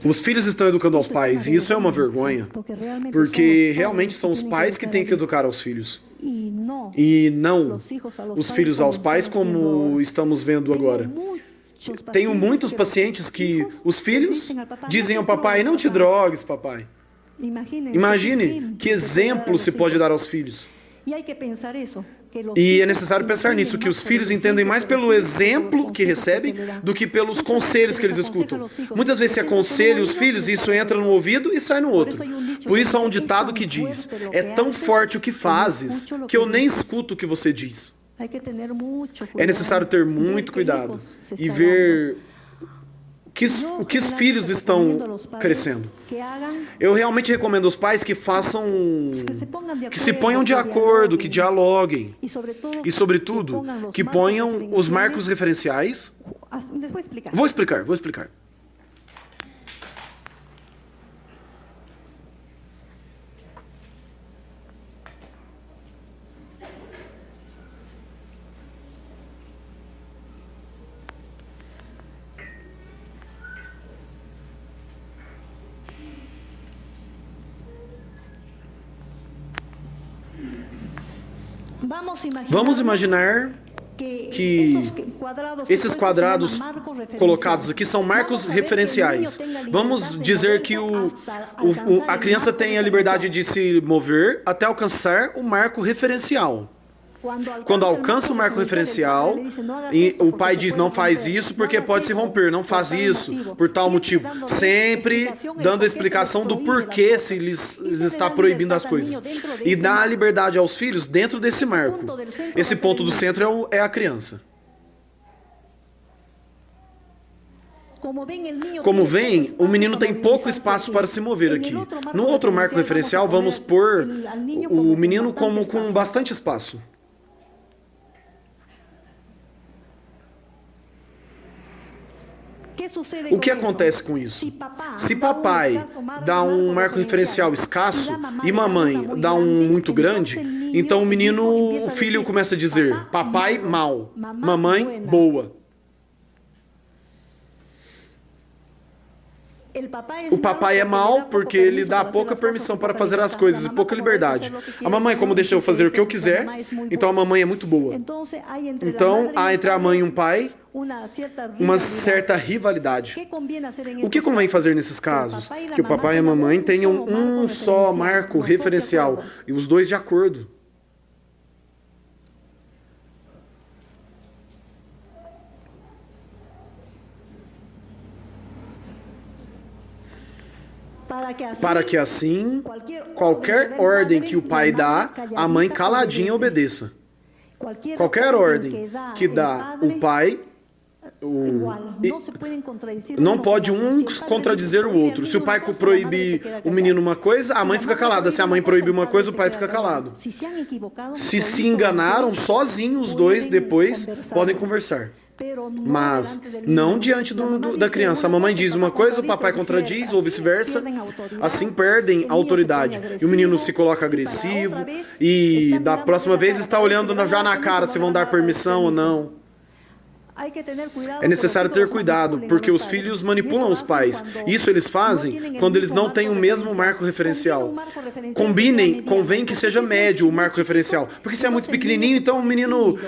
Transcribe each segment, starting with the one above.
Os filhos estão educando aos pais, e isso é uma vergonha, porque realmente são os pais que têm que educar aos filhos, e não os filhos aos pais, como estamos vendo agora. Tenho muitos pacientes que os filhos dizem ao papai: não te drogues, papai. Imagine que exemplo se pode dar aos filhos. E é necessário pensar nisso, que os filhos entendem mais pelo exemplo que recebem do que pelos conselhos que eles escutam. Muitas vezes se aconselha os filhos, isso entra num ouvido e sai no outro. Por isso há um ditado que diz: é tão forte o que fazes que eu nem escuto o que você diz. É necessário ter muito cuidado e ver o que os filhos estão crescendo. Eu realmente recomendo aos pais que que se ponham de acordo, que dialoguem. E, sobretudo, que ponham os marcos referenciais. Vou explicar. Vamos imaginar que esses quadrados colocados aqui são marcos referenciais. Vamos dizer que a criança tem a liberdade de se mover até alcançar o marco referencial. Quando alcança o marco referencial, e o pai diz: não faz isso porque pode se romper, não faz isso por tal motivo. Sempre dando a explicação do porquê se lhes está proibindo as coisas. E dá a liberdade aos filhos dentro desse marco. Esse ponto do centro é a criança. Como vem, o menino tem pouco espaço para se mover aqui. No outro marco referencial, vamos pôr o menino com bastante espaço. O que acontece com isso? Se papai dá um marco referencial escasso e mamãe dá um muito grande, então o filho começa a dizer: papai, mal, mamãe, boa. O papai é mau porque ele dá pouca permissão para fazer as coisas e pouca liberdade. A mamãe, como deixa eu fazer o que eu quiser, então a mamãe é muito boa. Então, há entre a mãe e um pai uma certa rivalidade. O que convém fazer nesses casos? Que o papai e a mamãe tenham um só marco referencial e os dois de acordo. Para que assim, qualquer ordem que o pai dá, a mãe caladinha obedeça. Qualquer ordem que dá o pai, não pode um contradizer o outro. Se o pai proíbe o menino uma coisa, a mãe fica calada. Se a mãe proíbe uma coisa, o pai fica calado. Se enganaram sozinhos os dois, depois podem conversar. Mas não diante da criança. A mamãe diz uma coisa, o papai contradiz, ou vice-versa. Assim perdem a autoridade. E o menino se coloca agressivo e da próxima vez está olhando já na cara se vão dar permissão ou não. É necessário ter cuidado, porque os filhos manipulam os pais. Isso eles fazem quando eles não têm o mesmo marco referencial. Convém que seja médio o marco referencial. Porque se é muito pequenininho, então o menino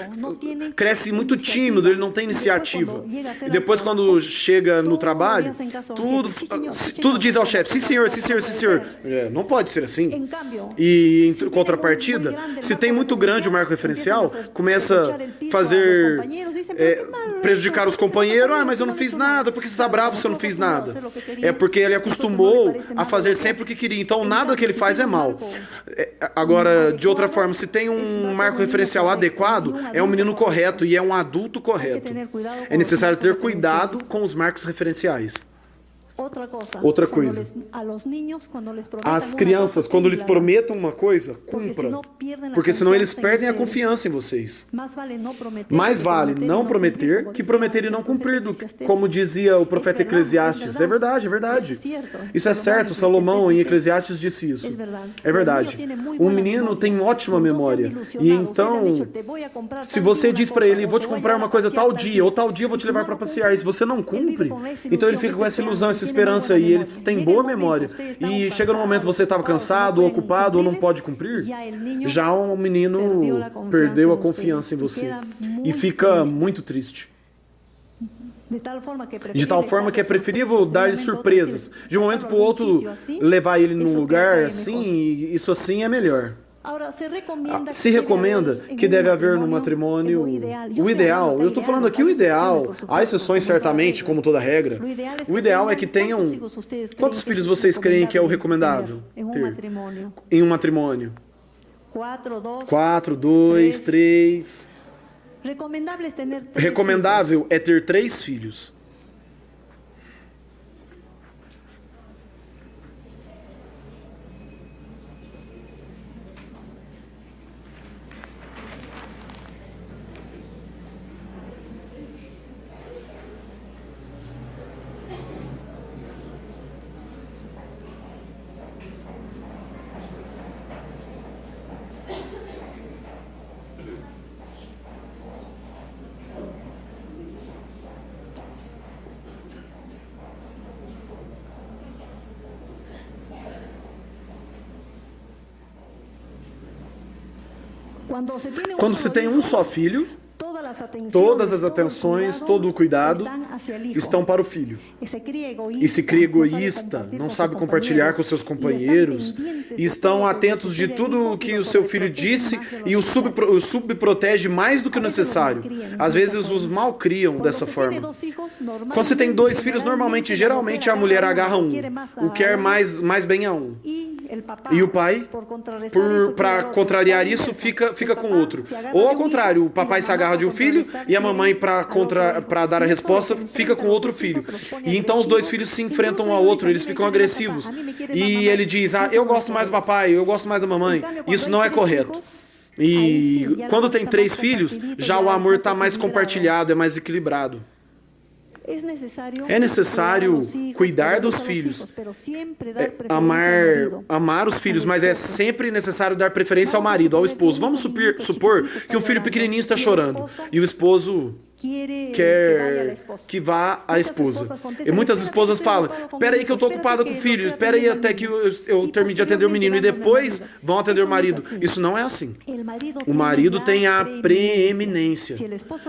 cresce muito tímido, ele não tem iniciativa. E depois, quando chega no trabalho, tudo diz ao chefe: sim senhor, sim senhor, sim senhor. Não pode ser assim. E em contrapartida, se tem muito grande o marco referencial, começa a fazer... prejudicar os companheiros. Mas eu não fiz nada. Por que você está bravo se eu não fiz nada? É porque ele acostumou a fazer sempre o que queria. Então nada que ele faz é mal. Agora, de outra forma, se tem um marco referencial adequado, é um menino correto e é um adulto correto. É necessário ter cuidado com os marcos referenciais. Outra coisa. As crianças, quando lhes prometam uma coisa, cumpra. Porque senão eles perdem a confiança em vocês. Mais vale não prometer que prometer e não cumprir, como dizia o profeta Eclesiastes. É verdade, é verdade. Isso é certo, Salomão em Eclesiastes disse isso. É verdade. Um menino tem ótima memória. E então, se você diz para ele, vou te comprar uma coisa tal dia, ou tal dia eu vou te levar para passear, e se você não cumpre, então ele fica com essa ilusão, essa esperança, e ele tem boa memória. E chega no momento que você estava cansado, ou ocupado, ou não pode cumprir, já o menino perdeu a confiança em você. E fica muito triste. De tal forma que é preferível dar-lhe surpresas. De um momento para o outro, levar ele num lugar assim, e isso assim é melhor. Se recomenda que deve haver no matrimônio o ideal. Eu estou falando aqui o ideal. Há exceções certamente, como toda regra. O ideal é que tenham... Quantos filhos vocês creem que é o recomendável ter em um matrimônio? 4, 2, 3... Recomendável é ter 3 filhos. Quando se tem um só filho, todas as atenções, todo o cuidado estão para o filho. E se cria egoísta, não sabe compartilhar com seus companheiros, e estão atentos de tudo o que o seu filho disse e o subprotege mais do que o necessário. Às vezes os malcriam dessa forma. Quando você tem 2 filhos, geralmente a mulher agarra um, o quer mais bem a um. E o pai, para contrariar isso, fica com outro. Ou ao contrário, o papai se agarra de um filho e a mamãe, para dar a resposta, fica com outro filho. E então os 2 filhos se enfrentam um ao outro, eles ficam agressivos. E ele diz, eu gosto mais do papai, eu gosto mais da mamãe. Isso não é correto. E quando tem 3 filhos, já o amor está mais compartilhado, é mais equilibrado. É necessário cuidar dos filhos, amar os filhos, mas é sempre necessário dar preferência ao marido, ao esposo. Vamos supor que um filho pequenininho está chorando e o esposo quer que vá a esposa. E muitas esposas falam, espera aí que eu estou ocupada com o filho, espera aí até que eu termine de atender o menino e depois vão atender o marido. Isso não é assim. O marido tem a preeminência.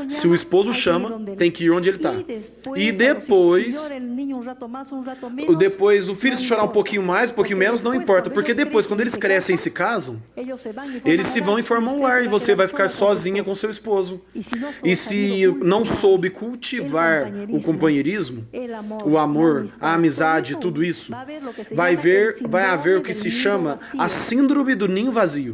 Se o esposo chama, tem que ir onde ele está. E depois o filho se chorar um pouquinho mais, um pouquinho menos, não importa, porque depois, quando eles crescem e se casam, eles se vão e formam um lar e você vai ficar sozinha com seu esposo. E se não soube cultivar o companheirismo, o amor, a amizade, tudo isso, vai haver o que se chama a síndrome do ninho vazio.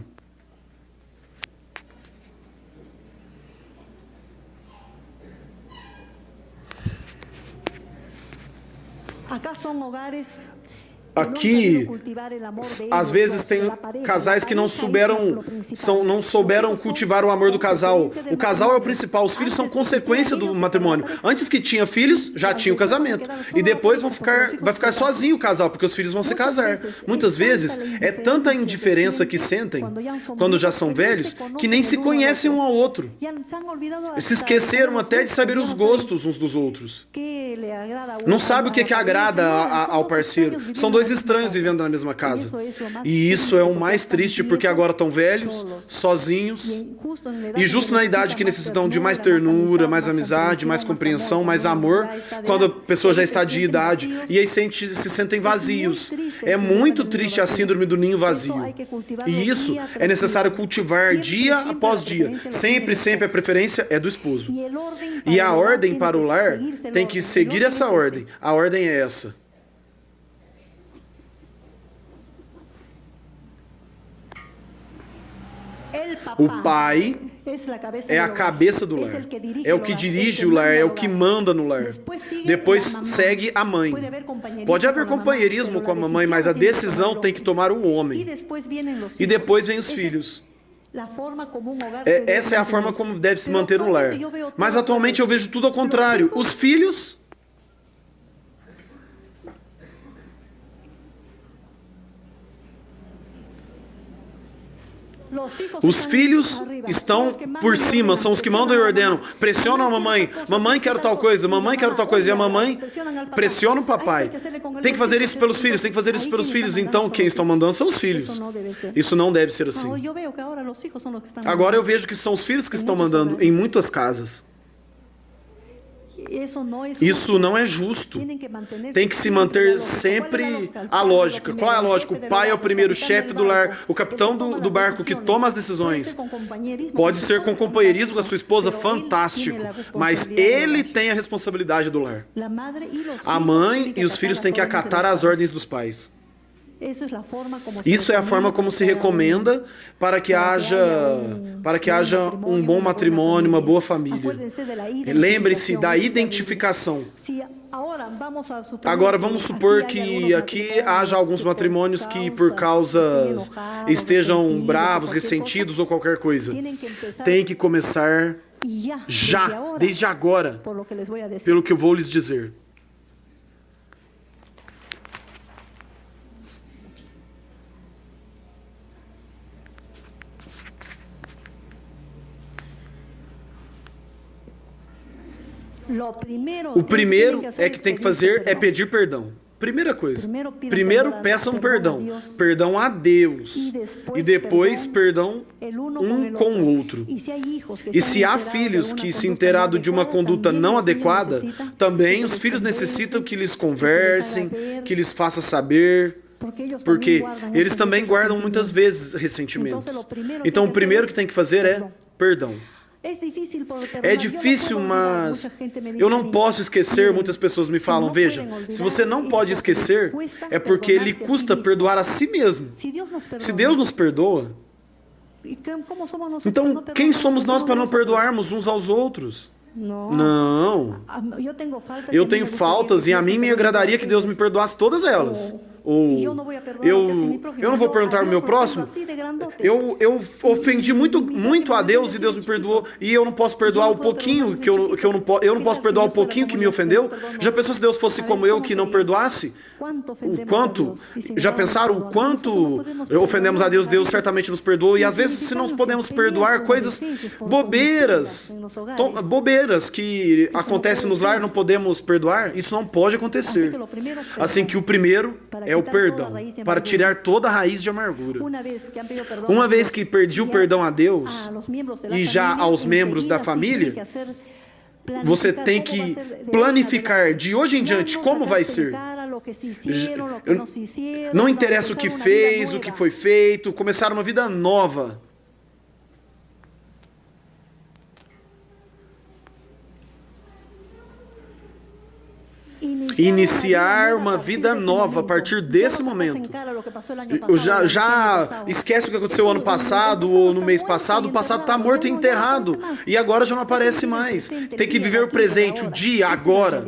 Aqui, às vezes tem casais que não souberam cultivar o amor do casal. O casal é o principal, os filhos são consequência do matrimônio. Antes que tinha filhos, já tinha o casamento. E depois vai ficar sozinho o casal, porque os filhos vão se casar. Muitas vezes, é tanta indiferença que sentem, quando já são velhos, que nem se conhecem um ao outro. Se esqueceram até de saber os gostos uns dos outros. Não sabe o que agrada ao parceiro. São 2 estranhos vivendo na mesma casa. E isso é o mais triste, porque agora estão velhos, sozinhos, e justo na idade que necessitam de mais ternura, mais amizade, mais compreensão, mais amor, quando a pessoa já está de idade, e aí se sentem vazios. É muito triste a síndrome do ninho vazio. E isso é necessário cultivar dia após dia. Sempre a preferência é do esposo. E a ordem para o lar tem que seguir essa ordem. A ordem é essa. O pai é a cabeça do lar, é o que dirige o lar, é o que manda no lar. Depois segue a mãe. Pode haver companheirismo com a mamãe, mas a decisão tem que tomar o homem. E depois vem os filhos. Essa é a forma como deve se manter um lar. Mas atualmente eu vejo tudo ao contrário. Os filhos estão por cima, são os que mandam e ordenam. Pressionam a mamãe. Mamãe, quero tal coisa. Mamãe, quero tal coisa. E a mamãe pressiona o papai. Tem que fazer isso pelos filhos, tem que fazer isso pelos filhos. Então, quem estão mandando são os filhos. Isso não deve ser assim. Agora eu vejo que são os filhos que estão mandando em muitas casas. Isso não é justo. Tem que se manter sempre a lógica. Qual é a lógica? O pai é o primeiro chefe do lar, o capitão do barco que toma as decisões. Pode ser com companheirismo com a sua esposa, fantástico, mas ele tem a responsabilidade do lar. A mãe e os filhos têm que acatar as ordens dos pais. Isso é a forma como se recomenda para que haja um bom matrimônio, uma boa família. Lembre-se da identificação. Agora vamos supor que aqui haja alguns matrimônios que por causas estejam bravos, ressentidos ou qualquer coisa. Tem que começar já, desde agora, pelo que eu vou lhes dizer. O primeiro é que tem que fazer é pedir perdão. Primeira coisa. Primeiro peçam perdão. Perdão a Deus. E depois perdão um com o outro. E se há filhos que se enterado de uma conduta não adequada, também os filhos necessitam que lhes conversem, que lhes faça saber. Porque eles também guardam muitas vezes ressentimentos. Então o primeiro que tem que fazer é perdão. É difícil, mas eu não posso esquecer. Muitas pessoas me falam, veja, se você não pode esquecer, é porque lhe custa perdoar a si mesmo. Se Deus nos perdoa, então quem somos nós para não perdoarmos uns aos outros? Não. Eu tenho faltas e a mim me agradaria que Deus me perdoasse todas elas. Ou eu não vou perguntar ao meu próximo. Eu ofendi muito a Deus e Deus me perdoou, e eu não posso perdoar o pouquinho que eu não posso perdoar o pouquinho que me ofendeu. Já pensou se Deus fosse como eu, que não perdoasse? O quanto? Já pensaram o quanto ofendemos a Deus? Deus certamente nos perdoou, e às vezes se não podemos perdoar coisas bobeiras que acontecem nos lares, não podemos perdoar. Isso não pode acontecer. Assim que o primeiro é o perdão, para tirar toda a raiz de amargura. Uma vez que perdi o perdão a Deus e já aos membros da família, você tem que planificar de hoje em diante como vai ser. Não interessa o que fez, o que foi feito, começar uma vida nova. Iniciar uma vida nova a partir desse momento. Já esquece o que aconteceu ano passado ou no mês passado. O passado está morto e enterrado e agora já não aparece mais. Tem que viver o presente, o dia, agora.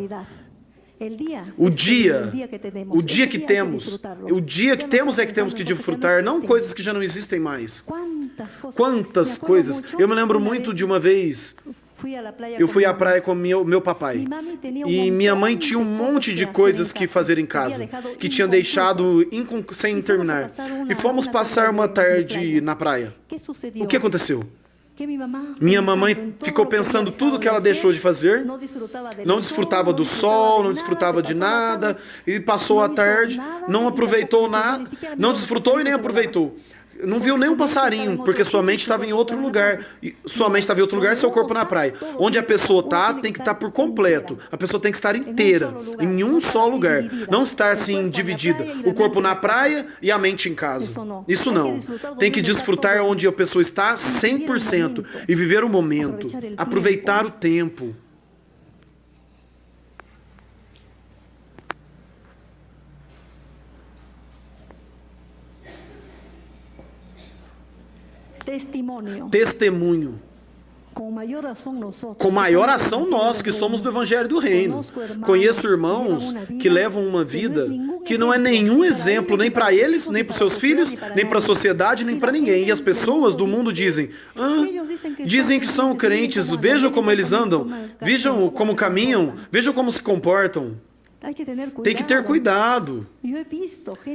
O dia que temos é que temos que desfrutar, não coisas que já não existem mais. Quantas coisas. Eu me lembro muito de uma vez. Eu fui à praia com meu papai. E minha mãe tinha um monte de coisas que fazer em casa, que tinha deixado sem terminar. E fomos passar uma tarde na praia. O que aconteceu? Minha mamãe ficou pensando tudo que ela deixou de fazer, não desfrutava do sol, não desfrutava de nada, e passou a tarde, não aproveitou nada, não desfrutou e nem aproveitou. Não viu nem um passarinho, porque sua mente estava em outro lugar. Sua mente estava em outro lugar e seu corpo na praia. Onde a pessoa está, tem que estar por completo. A pessoa tem que estar inteira, em um só lugar. Não estar assim dividida. O corpo na praia e a mente em casa. Isso não. Tem que desfrutar onde a pessoa está 100% e viver o momento. Aproveitar o tempo. Testemunho. Com maior ação nós, que somos do Evangelho do Reino. Conheço irmãos que levam uma vida que não é nenhum exemplo nem para eles, nem para os seus filhos, nem para a sociedade, nem para ninguém. E as pessoas do mundo dizem, dizem que são crentes, vejam como eles andam, vejam como caminham, vejam como se comportam. Tem que ter cuidado.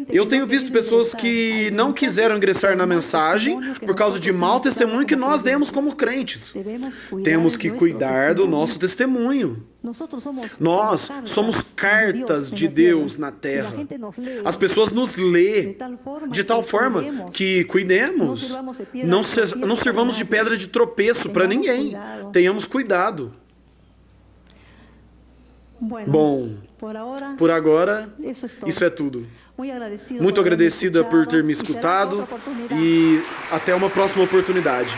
Eu tenho visto pessoas que não quiseram ingressar na mensagem por causa de mau testemunho que nós demos como crentes. Temos que cuidar do nosso testemunho. Nós somos cartas de Deus na terra. As pessoas nos lêem de tal forma que cuidemos. Não sirvamos de pedra de tropeço para ninguém. Tenhamos cuidado. Bom, por agora, isso é tudo. Muito agradecida por ter me escutado e até uma próxima oportunidade.